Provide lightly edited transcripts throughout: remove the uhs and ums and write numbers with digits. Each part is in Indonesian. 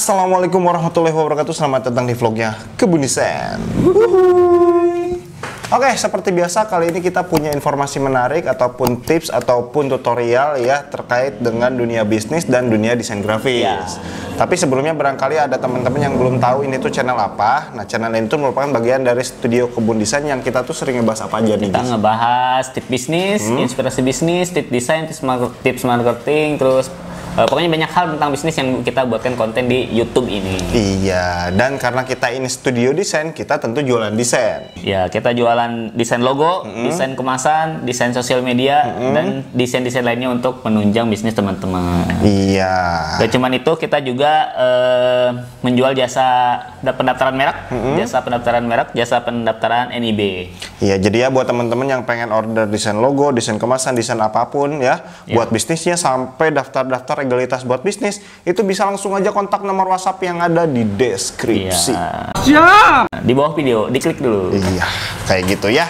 Assalamualaikum warahmatullahi wabarakatuh. Selamat datang di vlognya Kebun Desain. Oke, seperti biasa kali ini kita punya informasi menarik ataupun tips ataupun tutorial ya terkait dengan dunia bisnis dan dunia desain grafis. Ya. Tapi sebelumnya barangkali ada teman-teman yang belum tahu ini tuh channel apa. Nah, channel ini tuh merupakan bagian dari studio Kebun Desain yang kita tuh sering ngebahas apa aja nih. Kita ngebahas tips bisnis, inspirasi bisnis, tips desain, tips marketing, terus pokoknya banyak hal tentang bisnis yang kita buatkan konten di YouTube ini. Iya, dan karena kita ini studio desain, kita tentu jualan desain. Ya, kita jualan desain logo, desain kemasan, desain sosial media, dan desain-desain lainnya untuk menunjang bisnis teman-teman. Iya. Gak cuman itu, kita juga menjual jasa pendaftaran merek, jasa pendaftaran NIB. Iya, jadi ya buat teman-teman yang pengen order desain logo, desain kemasan, desain apapun ya, buat bisnisnya sampai daftar-daftar legalitas buat bisnis, itu bisa langsung aja kontak nomor WhatsApp yang ada di deskripsi. Siap! Di bawah video, diklik dulu. Iya, kayak gitu ya.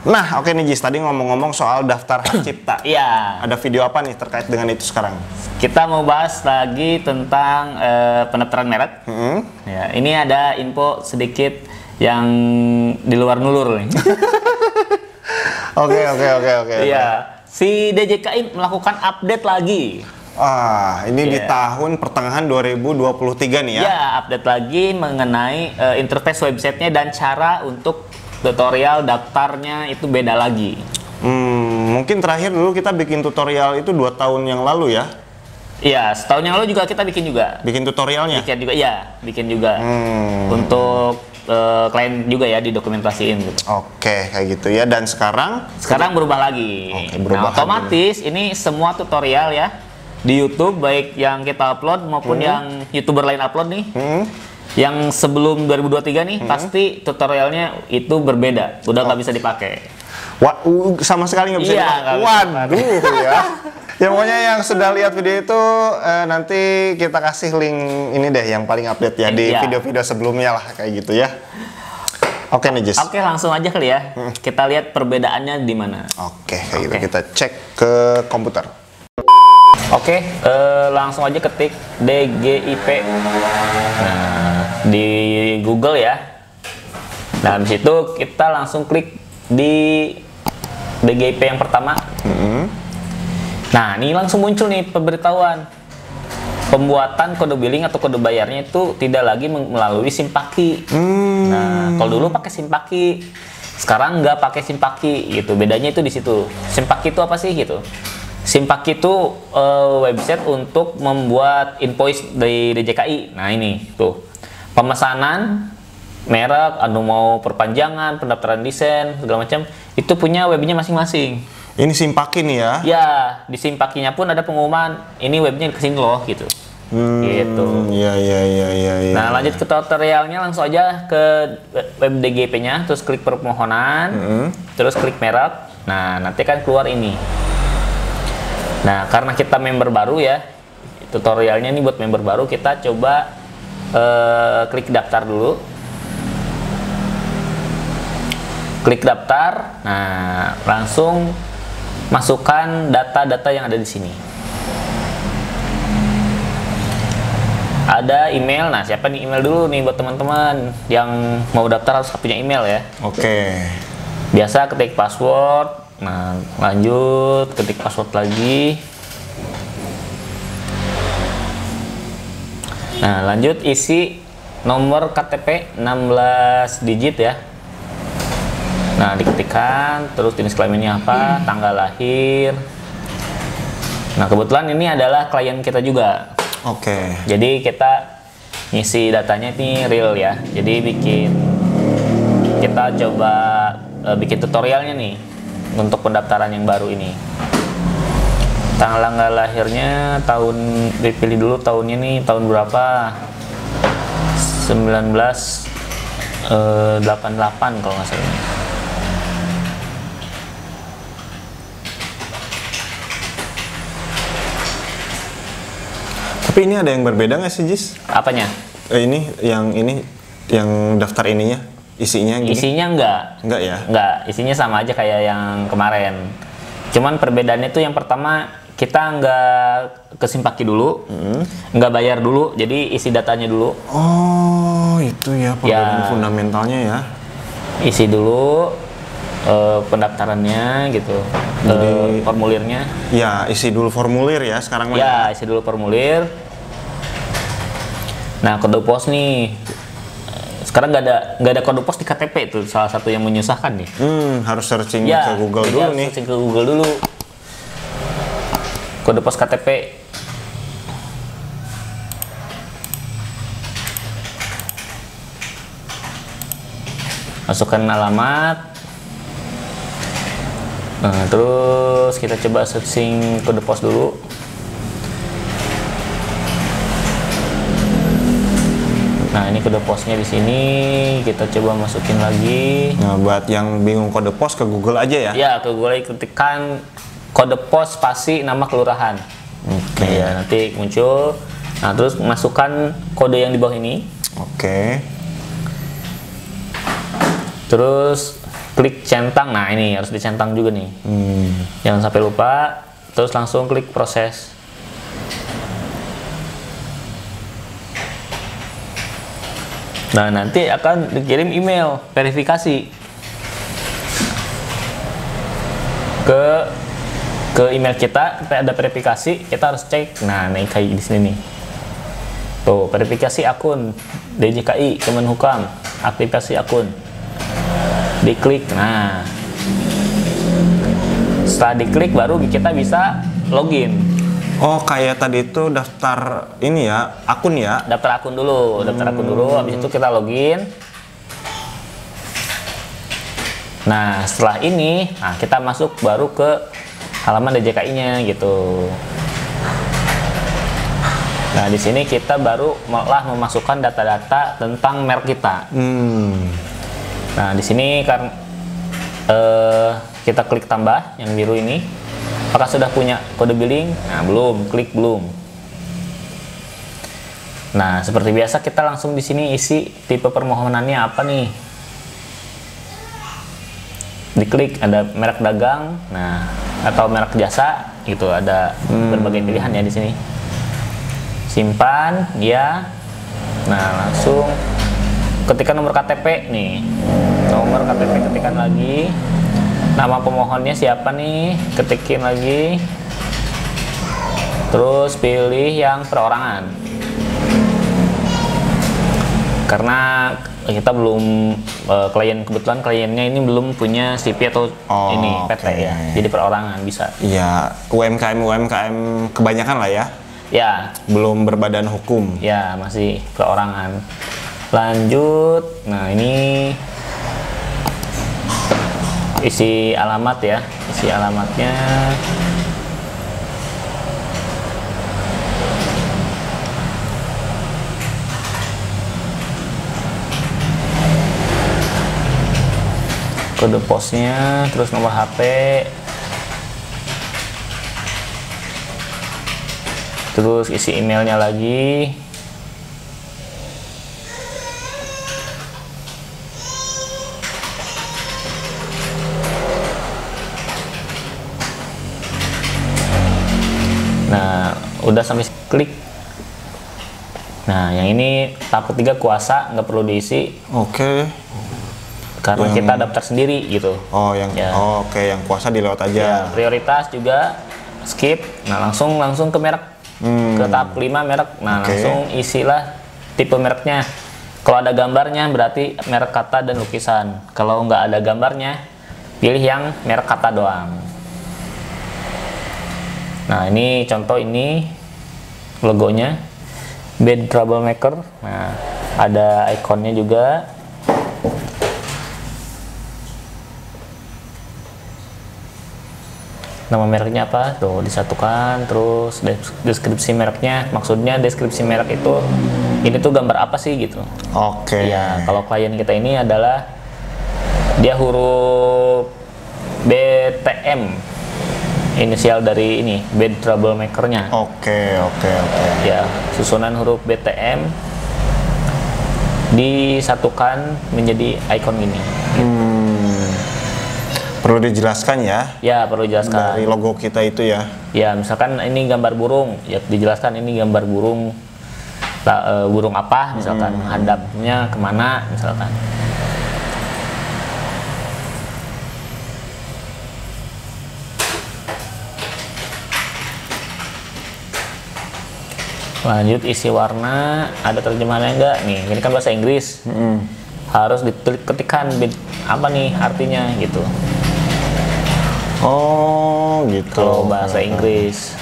Nah, oke nih Jis, tadi ngomong-ngomong soal daftar hak cipta. Iya. Ada video apa nih terkait dengan itu sekarang? Kita mau bahas lagi tentang pendaftaran merek. Ya, ini ada info sedikit yang di luar nulur nih. Oke. Iya, si DJKI melakukan update lagi. Ini di tahun pertengahan 2023 nih ya? Ya, update lagi mengenai interface websitenya dan cara untuk tutorial daftarnya itu beda lagi. Mungkin terakhir dulu kita bikin tutorial itu 2 tahun yang lalu ya? Iya, setahun yang lalu juga kita bikin juga. Bikin tutorialnya? Bikin juga. Untuk klien juga ya didokumentasiin gitu. Oke, kayak gitu ya. Dan sekarang berubah lagi. Oke, berubah otomatis ini semua tutorial ya di YouTube, baik yang kita upload maupun yang YouTuber lain upload nih. Yang sebelum 2023 nih pasti tutorialnya itu berbeda, udah nggak bisa dipakai. Sama sekali nggak bisa dipakai. Waduh ya. Ya pokoknya yang sudah lihat video itu nanti kita kasih link ini deh yang paling update ya di video-video sebelumnya lah kayak gitu ya. Oke nih Jess. Oke, langsung aja kali ya. Kita lihat perbedaannya di mana. Oke, kayak gitu. Kita cek ke komputer. Oke, langsung aja ketik DGIP. Nah, di Google ya. Nah, di situ kita langsung klik di DGIP yang pertama. Nah, ini langsung muncul nih pemberitahuan. Pembuatan kode billing atau kode bayarnya itu tidak lagi melalui Simpaki. Nah, kalau dulu pakai Simpaki, sekarang nggak pakai Simpaki gitu. Bedanya itu di situ. Simpaki itu apa sih gitu? Simpaki itu website untuk membuat invoice dari DJKI. Nah, ini tuh. Pemesanan merek, mau perpanjangan, pendaftaran desain, segala macam, itu punya webnya masing-masing. Ini Simpaki nih ya? Ya, di Simpakinya pun ada pengumuman, ini webnya kesini loh, gitu. Gitu. Iya. Nah, lanjut ke tutorialnya, langsung aja ke web DGP-nya, terus klik permohonan, terus klik merek. Nah, nanti kan keluar ini. Nah, karena kita member baru ya, tutorialnya ini buat member baru, kita coba klik daftar dulu. Klik daftar, nah langsung masukkan data-data yang ada di sini. Ada email, nah siapa nih email dulu nih buat teman-teman yang mau daftar harus punya email ya. Oke. Biasa ketik password, nah lanjut ketik password lagi. Nah lanjut isi nomor KTP 16 digit ya. Nah, diketikkan, terus jenis kelaminnya apa, tanggal lahir. Nah, kebetulan ini adalah klien kita juga. Oke. Jadi kita ngisi datanya ini real ya. Jadi kita coba bikin tutorialnya nih untuk pendaftaran yang baru ini. Tanggal lahirnya dipilih dulu tahunnya nih tahun berapa? 1988 kalau nggak salah. Tapi ini ada yang berbeda nggak sih, Jis? Apanya? Ini yang daftar ininya, isinya gini? Isinya enggak. Enggak ya? Enggak, isinya sama aja kayak yang kemarin. Cuman perbedaannya itu yang pertama kita nggak ke Simpaki dulu, nggak bayar dulu, jadi isi datanya dulu. Oh, itu ya perbedaan fundamentalnya ya. Isi dulu pendaftarannya gitu, formulirnya. Ya, isi dulu formulir ya sekarang. Ya, isi dulu formulir. Nah, kode pos nih. Sekarang nggak ada kode pos di KTP, itu salah satu yang menyusahkan nih. Harus searching Ya, ke Google dulu nih. Searching ke Google dulu. Kode pos KTP. Masukkan alamat. Nah, terus kita coba searching kode pos dulu. Nah, ini kode posnya di sini. Kita coba masukin lagi. Nah, buat yang bingung kode pos ke Google aja ya. Ya, ke Google ketikkan kode pos spasi nama kelurahan. Oke. Ya, nanti muncul. Nah, terus masukkan kode yang di bawah ini. Oke. Terus klik centang. Nah, ini harus dicentang juga nih. Jangan sampai lupa. Terus langsung klik proses. Nah, nanti akan dikirim email verifikasi ke email kita. Ada verifikasi, kita harus cek. Nah, ini kayak di sini nih. Tuh, verifikasi akun DJKI Kemenhukam, aktivasi akun. Diklik. Nah, setelah diklik baru kita bisa login. Oh, kayak tadi itu daftar ini ya, akun ya. Daftar akun dulu, habis itu kita login. Nah, setelah ini, kita masuk baru ke halaman DJKI-nya gitu. Nah, di sini kita baru malah memasukkan data-data tentang merek kita. Nah, di sini kan kita klik tambah yang biru ini. Apakah sudah punya kode billing? Nah, belum, klik belum. Nah, seperti biasa kita langsung di sini isi tipe permohonannya apa nih. Diklik ada merek dagang, nah atau merek jasa gitu, ada berbagai pilihan ya di sini. Simpan, ya. Nah, langsung ketikkan nomor KTP nih. Nomor KTP ketikkan lagi. Nama pemohonnya siapa nih, ketikin lagi. Terus pilih yang perorangan. Karena kita belum kebetulan kliennya ini belum punya CV atau ini PT ya. Jadi perorangan bisa. Iya, UMKM kebanyakan lah ya. Ya, belum berbadan hukum. Ya, masih perorangan. Lanjut. Nah, ini isi alamat ya, isi alamatnya. Kode posnya, terus nomor HP. Terus isi emailnya lagi. Nah, udah sampai klik. Nah, yang ini tahap ketiga kuasa, nggak perlu diisi. Oke. Karena kita daftar sendiri gitu. Oh, yang oke, yang kuasa dilewat aja. Ya, prioritas juga skip. Nah, langsung ke merek. Ke tahap 5 merek. Nah, langsung isilah tipe mereknya. Kalau ada gambarnya berarti merek kata dan lukisan. Kalau nggak ada gambarnya, pilih yang merek kata doang. Nah, ini contoh, ini logonya Bad Troublemaker. Nah, ada ikonnya juga. Nama mereknya apa? Tuh, disatukan. Terus deskripsi mereknya. Maksudnya deskripsi merek itu, ini tuh gambar apa sih gitu. Oke. Ya, kalau klien kita ini adalah dia huruf BTM. Inisial dari ini, Bad Troublemaker-nya. Oke. Ya, susunan huruf BTM disatukan menjadi icon gini. Perlu dijelaskan ya? Ya, perlu dijelaskan. Dari logo kita itu ya? Ya, misalkan ini gambar burung, ya dijelaskan ini gambar burung, burung apa, misalkan hadapnya kemana, misalkan. Lanjut isi warna, ada terjemahannya enggak? Nih, ini kan bahasa Inggris. Harus diketikkan apa nih artinya gitu. Oh, gitu. Kalau bahasa Inggris.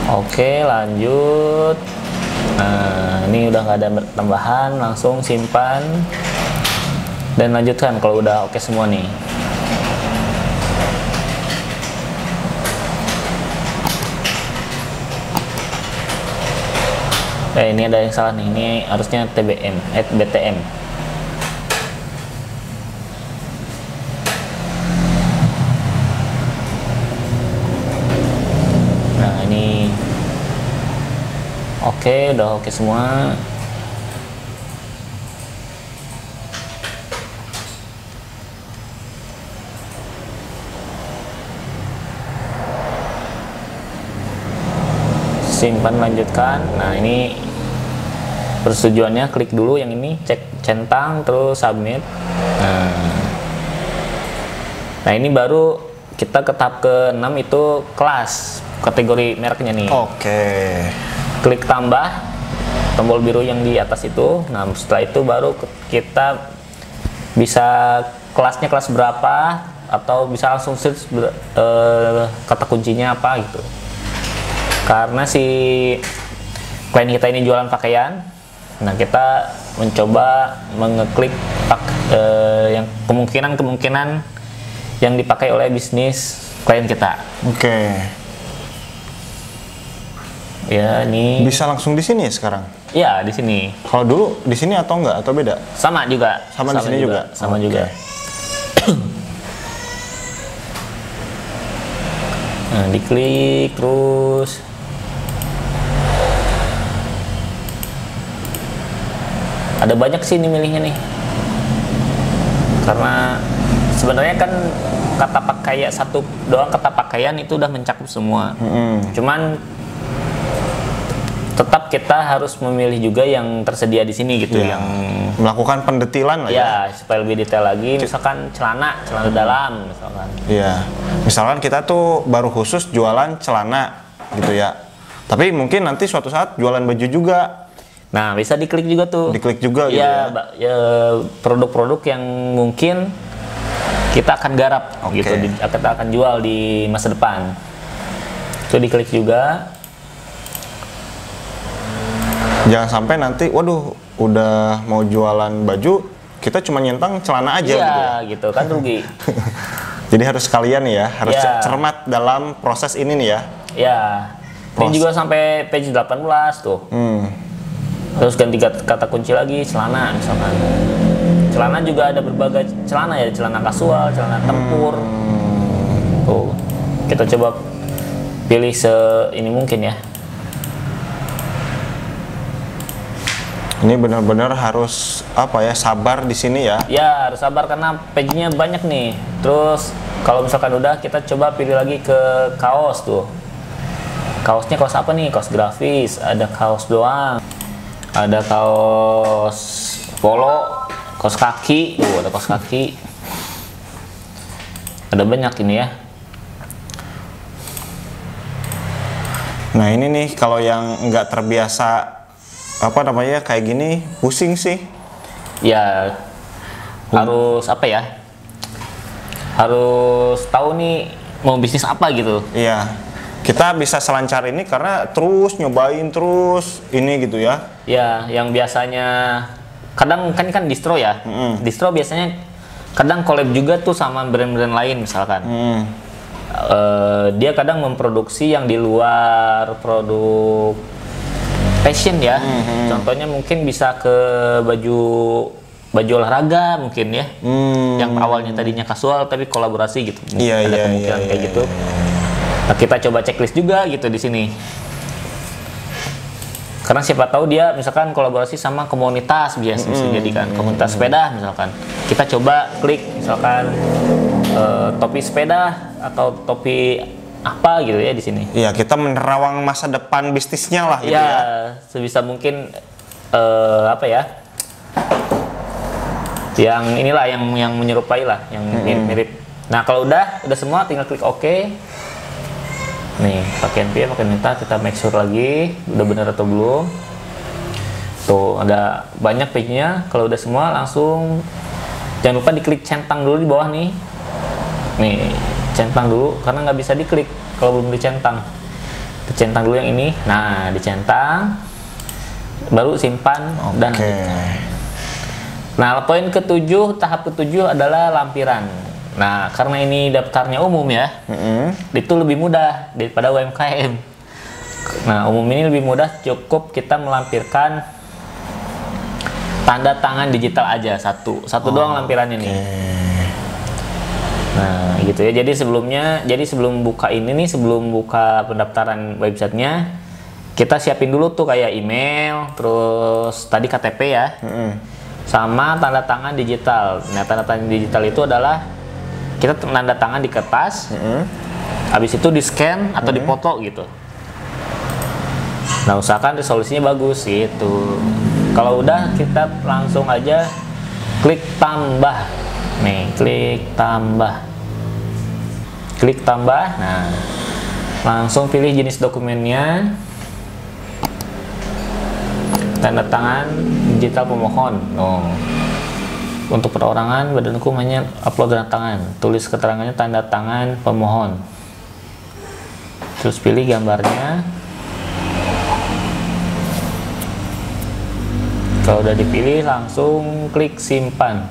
Oke, lanjut. Nah, ini udah nggak ada tambahan, langsung simpan dan lanjutkan kalau udah oke semua nih. Ini ada yang salah nih, ini harusnya TBM, BTM. Nah, ini oke, udah oke semua. Simpan, lanjutkan. Nah, ini persetujuannya, klik dulu yang ini, cek centang, terus submit. Nah, ini baru kita ke tahap ke-6, itu kelas, kategori mereknya nih. Oke. Klik tambah tombol biru yang di atas itu. Nah, setelah itu baru kita bisa kelasnya kelas berapa, atau bisa langsung search kata kuncinya apa gitu. Karena si klien kita ini jualan pakaian, nah kita mencoba mengeklik yang kemungkinan yang dipakai oleh bisnis klien kita. Oke. Ya, ini Bisa langsung di sini ya sekarang? ya di sini. Kalau dulu di sini atau enggak, atau beda? Sama juga. Sama di sini juga? Sama Oke. juga. Nah, diklik terus. Ada banyak sih ini milihnya nih. Karena sebenarnya kan kata pakaian satu doang, kata pakaian itu udah mencakup semua. Cuman tetap kita harus memilih juga yang tersedia di sini gitu, Yang melakukan pendetilan lah ya. ya supaya lebih detail lagi. Misalkan celana dalam misalkan. Iya. Misalkan kita tuh baru khusus jualan celana gitu ya. Tapi mungkin nanti suatu saat jualan baju juga. Nah, bisa diklik juga tuh. Diklik juga gitu ya. ya. Ya, produk-produk yang mungkin kita akan garap gitu, kita akan jual di masa depan. Itu diklik juga. Jangan sampai nanti, waduh, udah mau jualan baju, kita cuma nyentang celana aja Iya, gitu ya. gitu kan rugi. Jadi harus sekalian ya, harus Ya. cermat dalam proses ini nih ya. Ya. Ini juga sampai page 18 tuh. Terus ganti kata kunci lagi, celana misalkan. Celana juga ada berbagai celana ya, celana kasual, celana tempur. Tuh, kita coba pilih ini mungkin ya. Ini benar-benar harus apa ya, sabar di sini ya. Ya, harus sabar karena page-nya banyak nih. Terus kalau misalkan udah, kita coba pilih lagi ke kaos tuh. Kaosnya kaos apa nih? Kaos grafis, ada kaos doang. Ada kaos polo, kaos kaki, ada kaos kaki. Ada banyak ini ya. Nah ini nih, kalau yang nggak terbiasa apa namanya kayak gini, pusing sih. Ya, harus apa ya? Harus tahu nih mau bisnis apa gitu. Iya. Kita bisa selancar ini karena terus nyobain terus ini gitu ya. Ya, yang biasanya kadang kan distro ya. Distro biasanya kadang collab juga tuh sama brand-brand lain misalkan. Dia kadang memproduksi yang di luar produk fashion ya. Contohnya mungkin bisa ke baju olahraga mungkin ya. Yang awalnya tadinya kasual tapi kolaborasi gitu. Iya, ada iya, kemungkinan iya, kayak iya, gitu. Nah, kita coba checklist juga gitu di sini. Karena siapa tahu dia misalkan kolaborasi sama komunitas bisa jadi kan, komunitas sepeda misalkan. Kita coba klik misalkan topi sepeda atau topi apa gitu ya di sini. Iya, kita menerawang masa depan bisnisnya lah gitu Ya, ya. sebisa mungkin apa ya? Yang inilah yang menyerupai lah, yang mirip-mirip. Nah, kalau udah semua tinggal klik OK. Nih, pakaian pria, pakaian wanita, kita make sure lagi udah benar atau belum. Tuh, ada banyak page-nya. Kalau udah semua langsung jangan lupa diklik centang dulu di bawah nih. Nih, centang dulu karena nggak bisa diklik kalau belum dicentang. Dicentang dulu yang ini. Nah, dicentang baru simpan dan lanjutkan. Nah, poin ketujuh, tahap ketujuh adalah lampiran. Nah, karena ini daftarnya umum ya, itu lebih mudah daripada UMKM. Nah, umum ini lebih mudah, cukup kita melampirkan tanda tangan digital aja satu doang lampirannya nih. Nah, gitu ya. Jadi sebelum buka ini nih, sebelum buka pendaftaran websitenya, kita siapin dulu tuh kayak email, terus tadi KTP ya, sama tanda tangan digital. Nah, tanda tangan digital itu adalah kita tanda tangan di kertas, habis itu di scan atau dipoto gitu. Nah, usahakan resolusinya bagus gitu. Kalau udah, kita langsung aja klik tambah. Nih, klik tambah. Klik tambah. Nah, langsung pilih jenis dokumennya. Tanda tangan digital pemohon. Untuk perorangan, badan hukum hanya upload tanda tangan. Tulis keterangannya tanda tangan pemohon. Terus pilih gambarnya. Kalau udah dipilih, langsung klik simpan.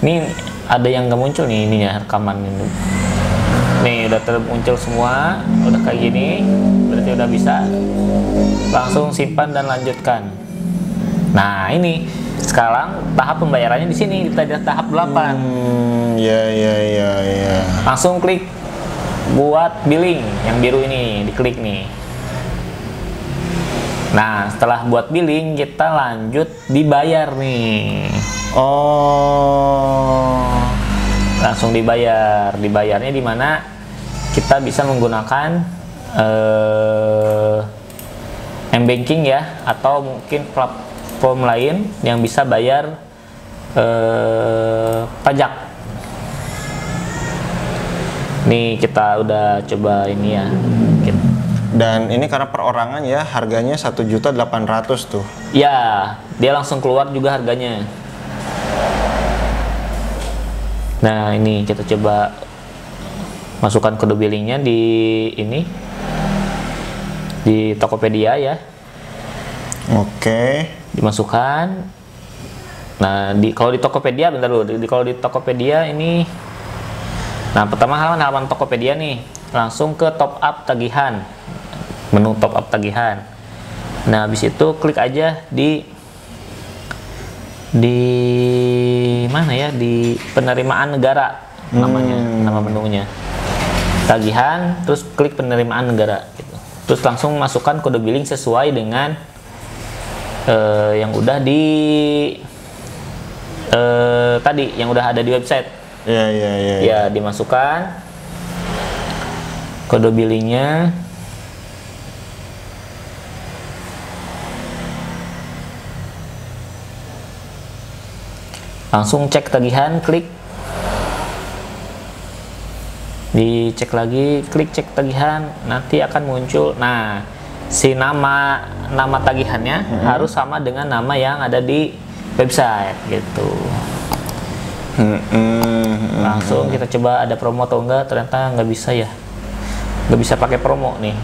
Ini ada yang nggak muncul nih ininya, rekaman ini. Nih udah termuncul semua, udah kayak gini, berarti udah bisa. Langsung simpan dan lanjutkan. Nah, ini sekarang tahap pembayarannya di sini, kita di tahap 8. Ya. Langsung klik buat billing yang biru ini, diklik nih. Nah, setelah buat billing, kita lanjut dibayar nih. Langsung dibayar. Dibayarnya di mana kita bisa menggunakan m-banking ya, atau mungkin platform lain yang bisa bayar pajak. Nih kita udah coba ini ya. Dan ini karena perorangan ya, harganya 1.800.000 tuh. Ya, dia langsung keluar juga harganya. Nah, ini kita coba masukkan kode billingnya di ini, di Tokopedia ya. Oke. Dimasukkan. Nah, kalau di Tokopedia, bentar dulu. Kalau di Tokopedia ini, nah pertama halaman Tokopedia nih, langsung ke top up tagihan, menu top up tagihan. Nah, habis itu klik aja di mana ya, di penerimaan negara namanya, nama menunya tagihan, terus klik penerimaan negara gitu. Terus langsung masukkan kode billing sesuai dengan yang udah tadi yang udah ada di website. Ya, dimasukkan kode billingnya. Langsung cek tagihan, klik. Dicek lagi, klik cek tagihan, nanti akan muncul. Nah, si nama tagihannya harus sama dengan nama yang ada di website gitu. Langsung kita coba ada promo atau enggak, ternyata nggak bisa ya. Nggak bisa pakai promo nih.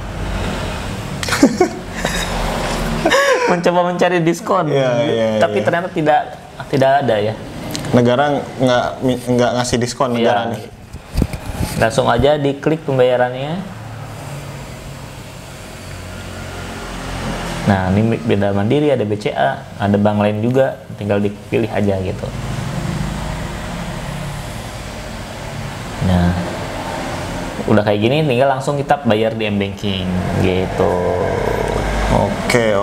Mencoba mencari diskon, tapi ternyata tidak ada ya. Negara nggak ngasih diskon negara nih. Langsung aja diklik pembayarannya. Nah, ini beda Mandiri, ada BCA, ada bank lain juga, tinggal dipilih aja gitu. Nah, udah kayak gini, tinggal langsung kita bayar di M-Banking gitu. Oke.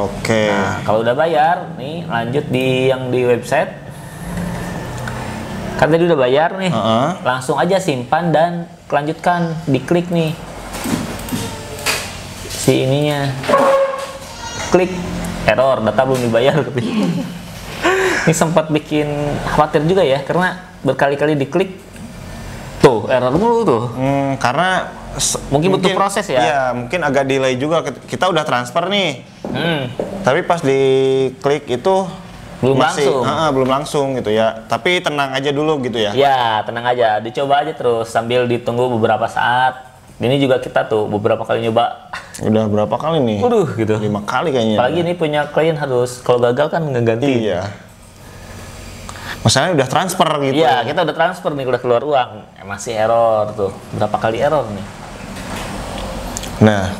Nah, kalau udah bayar, nih lanjut di yang di website. Kan tadi udah bayar nih, langsung aja simpan dan lanjutkan, diklik nih si ininya, klik error, data belum dibayar. Ini sempat bikin khawatir juga ya, karena berkali-kali diklik tuh error mulu tuh. Karena mungkin butuh proses ya. Iya, mungkin agak delay juga. Kita udah transfer nih, tapi pas diklik itu belum langsung. Belum langsung gitu ya. Tapi tenang aja dulu gitu ya. Ya, tenang aja. Dicoba aja terus sambil ditunggu beberapa saat. Ini juga kita tuh beberapa kali nyoba. Udah berapa kali nih? Gitu. 5 kali kayaknya. Apalagi ini punya klien harus, kalau gagal kan ngeganti. Iya. Masalahnya udah transfer gitu. Iya, kita udah transfer nih, udah keluar uang. Masih error tuh. Berapa kali error nih? Nah,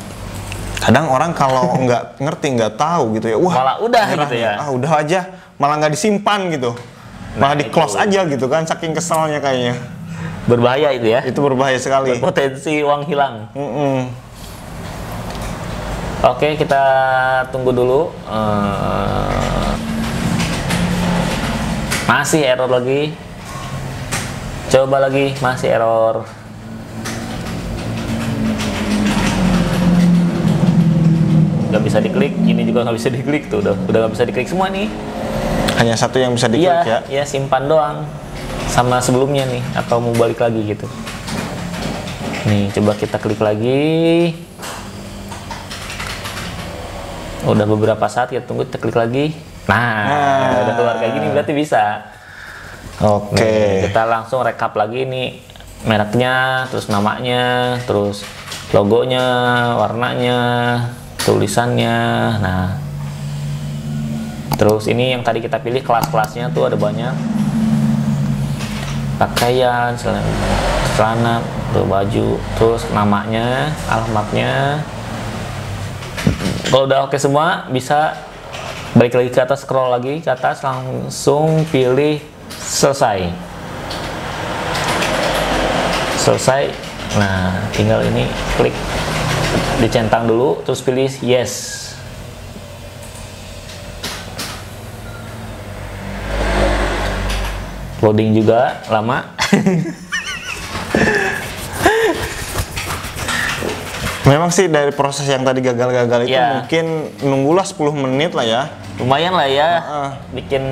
kadang orang kalau nggak ngerti, nggak tahu gitu ya. Wah, malah udah gitu ya. Udah aja, malah nggak disimpan gitu. Malah di close aja gitu kan, saking keselnya kayaknya. Berbahaya itu ya. Itu berbahaya sekali. Berpotensi uang hilang. Oke, kita tunggu dulu. Masih error lagi. Coba lagi, masih error. Gak bisa diklik, ini juga nggak bisa diklik tuh, udah nggak bisa diklik semua nih. Hanya satu yang bisa diklik ya? Iya, simpan doang. Sama sebelumnya nih, atau mau balik lagi gitu. Nih, coba kita klik lagi. Udah beberapa saat kita tunggu, kita klik lagi. Nah, udah keluar kayak gini berarti bisa. Oke. Nih, kita langsung rekap lagi nih, mereknya, terus namanya, terus logonya, warnanya, tulisannya. Nah, terus ini yang tadi kita pilih kelas-kelasnya tuh ada banyak. Pakaian, celana, baju, terus namanya, alamatnya. Kalau udah oke semua, bisa balik lagi ke atas, scroll lagi ke atas, langsung pilih selesai. Selesai. Nah, tinggal ini klik, dicentang dulu, terus pilih yes. Loading juga lama. Memang sih dari proses yang tadi gagal-gagal itu mungkin nunggulah 10 menit lah ya. Lumayan lah ya. Bikin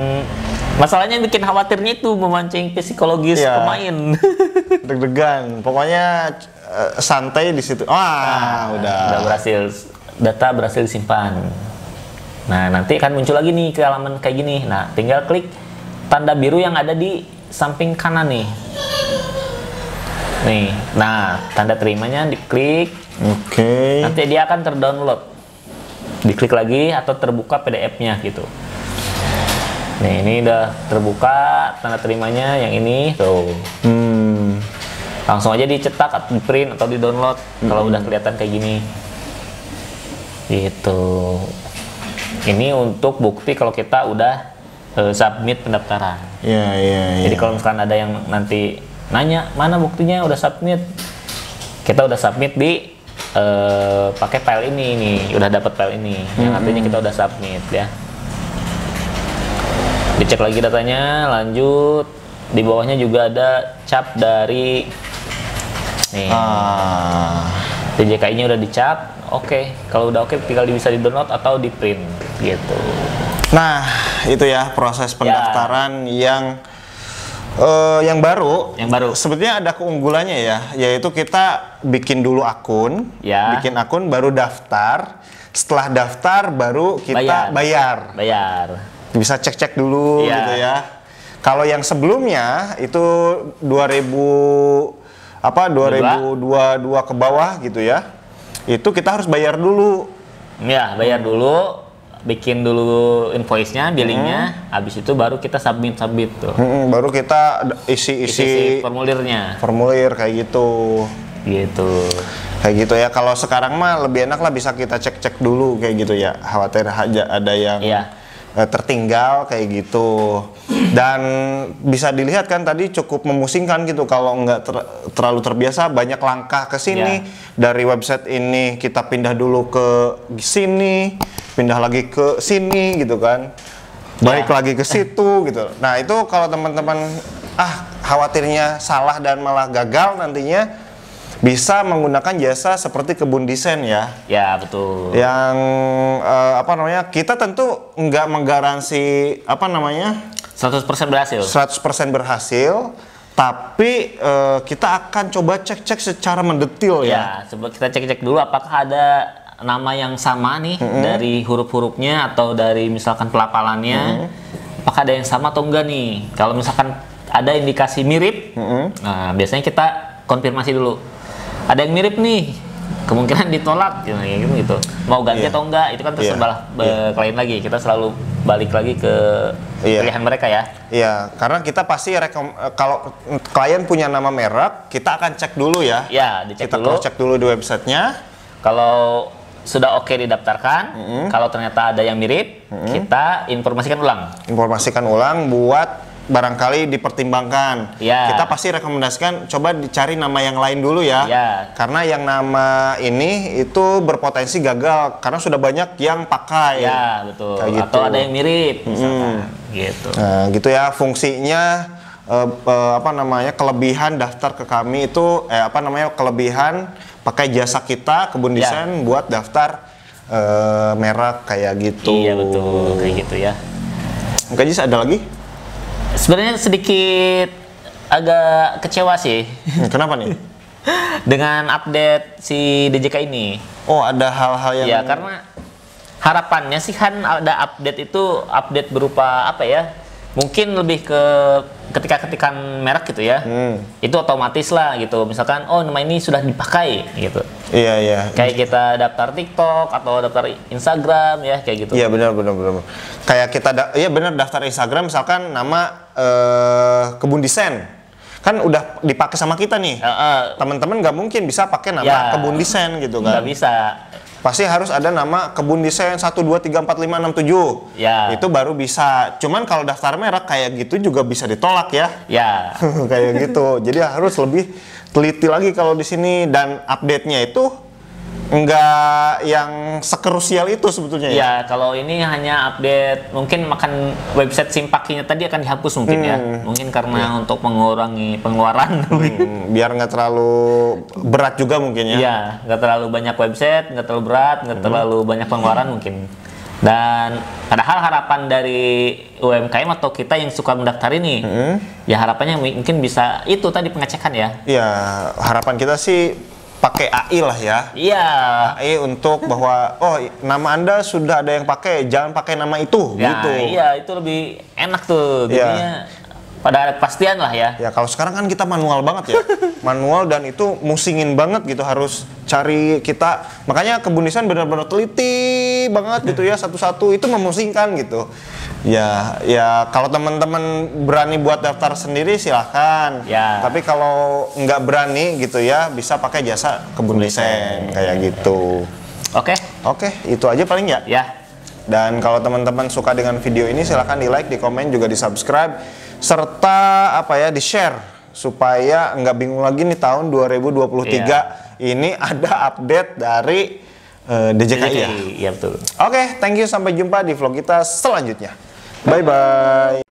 masalahnya, bikin khawatirnya itu memancing psikologis pemain. Deg-degan. Pokoknya santai di situ. Udah berhasil. Data berhasil disimpan. Nah, nanti akan muncul lagi nih ke halaman kayak gini. Nah, tinggal klik tanda biru yang ada di samping kanan nih. Nih, nah tanda terimanya diklik. Oke. Nanti dia akan terdownload. Diklik lagi atau terbuka PDF-nya gitu. Nih, ini udah terbuka tanda terimanya yang ini tuh. Langsung aja dicetak atau di print atau di download kalau udah kelihatan kayak gini. Gitu. Ini untuk bukti kalau kita udah submit pendaftaran. Iya. Jadi kalau misalkan ada yang nanti nanya mana buktinya udah submit, kita udah submit di pakai file ini nih, udah dapat file ini, yang artinya kita udah submit ya. Dicek lagi datanya, lanjut. Di bawahnya juga ada cap dari nih. DJKI-nya udah dicap. Oke, kalau udah oke tinggal bisa di download atau di print gitu. Nah, itu ya proses pendaftaran yang baru. Yang baru. Sebetulnya ada keunggulannya ya, yaitu kita bikin dulu akun, bikin akun baru daftar. Setelah daftar baru kita bayar. Bisa cek-cek dulu gitu ya. Kalau yang sebelumnya itu 2022 ke bawah gitu ya. Itu kita harus bayar dulu. Ya, bayar dulu. Bikin dulu invoice-nya, billingnya, habis itu baru kita submit tuh. Baru kita isi formulirnya. Formulir kayak gitu. Kayak gitu ya. Kalau sekarang mah lebih enak lah, bisa kita cek-cek dulu kayak gitu ya. Khawatir aja ada yang tertinggal kayak gitu. Dan bisa dilihat kan tadi cukup memusingkan gitu kalau nggak terlalu terbiasa, banyak langkah ke sini. Dari website ini kita pindah dulu ke sini, pindah lagi ke sini gitu kan, balik lagi ke situ gitu. Nah itu kalau teman-teman khawatirnya salah dan malah gagal nantinya, bisa menggunakan jasa seperti Kebun Desain ya. Ya betul. Yang kita tentu nggak menggaransi 100% berhasil. 100% berhasil, tapi kita akan coba cek-cek secara mendetil ya. Coba kita cek-cek dulu apakah ada nama yang sama nih dari huruf-hurufnya atau dari misalkan pelafalannya. Apakah ada yang sama atau enggak nih? Kalau misalkan ada indikasi mirip, nah biasanya kita konfirmasi dulu. Ada yang mirip nih, kemungkinan ditolak gitu. Mau ganti atau enggak, itu kan terserah klien lagi. Kita selalu balik lagi ke pilihan mereka ya. Iya, karena kita pasti kalau klien punya nama merek, kita akan cek dulu ya. Iya, dicek kita dulu. Kita cek dulu di websitenya. Kalau sudah oke didaftarkan, kalau ternyata ada yang mirip, kita informasikan ulang. Informasikan ulang buat barangkali dipertimbangkan. Kita pasti rekomendasikan coba dicari nama yang lain dulu ya. Karena yang nama ini itu berpotensi gagal karena sudah banyak yang pakai. Betul. Kayak gitu. Atau ada yang mirip misalkan. Gitu. Nah, gitu ya fungsinya kelebihan daftar ke kami itu kelebihan pakai jasa kita Kebun Desain buat daftar merek kayak gitu. Iya betul, kayak gitu ya. Oke, Jis, ada lagi? Sebenarnya sedikit agak kecewa sih. Kenapa nih? Dengan update si DJK ini. Oh, ada hal-hal yang... Ya, karena harapannya sih kan ada update itu, update berupa apa ya? Mungkin lebih ke ketika-ketikan merek gitu ya. Itu otomatis lah gitu. Misalkan, oh nama ini sudah dipakai gitu. Iya. Kayak kita daftar TikTok atau daftar Instagram ya, kayak gitu. Iya benar. Kayak kita daftar Instagram misalkan nama Kebun Desain. Kan udah dipakai sama kita nih. Teman-teman nggak mungkin bisa pakai nama Kebun Desain gitu kan. Nggak bisa. Pasti harus ada nama Kebun Desain 1, 2, 3, 4, 5, 6, 7. Itu baru bisa. Cuman kalau daftar merek kayak gitu juga bisa ditolak ya. Kayak gitu. Jadi harus lebih teliti lagi kalau di sini, dan update-nya itu enggak yang sekrusial itu sebetulnya ya. Kalau ini hanya update, mungkin makan website Simpakinya tadi akan dihapus mungkin ya. Mungkin karena untuk mengurangi pengeluaran. Biar nggak terlalu berat juga mungkin ya. Iya, nggak terlalu banyak website, nggak terlalu berat, nggak terlalu banyak pengeluaran mungkin. Dan padahal harapan dari UMKM atau kita yang suka mendaftar ini, ya harapannya mungkin bisa itu tadi pengecekan ya. Iya, harapan kita sih pakai AI lah ya. AI untuk bahwa nama Anda sudah ada yang pakai, jangan pakai nama itu gitu. Iya, itu lebih enak tuh. Jadinya pada kepastian lah ya. Ya kalau sekarang kan kita manual banget ya. Manual, dan itu musingin banget gitu, harus cari kita. Makanya Kebun Desain benar-benar teliti banget gitu ya, satu-satu itu memusingkan gitu. Ya kalau teman-teman berani buat daftar sendiri silahkan. Tapi kalau nggak berani gitu ya, bisa pakai jasa Kebun Desain kayak gitu. Oke, itu aja paling ya. Dan kalau teman-teman suka dengan video ini silahkan di like, di komen, juga di subscribe, serta di-share supaya nggak bingung lagi nih tahun 2023 ini ada update dari DJKI ya. Iya betul. Oke, thank you, sampai jumpa di vlog kita selanjutnya. Bye bye.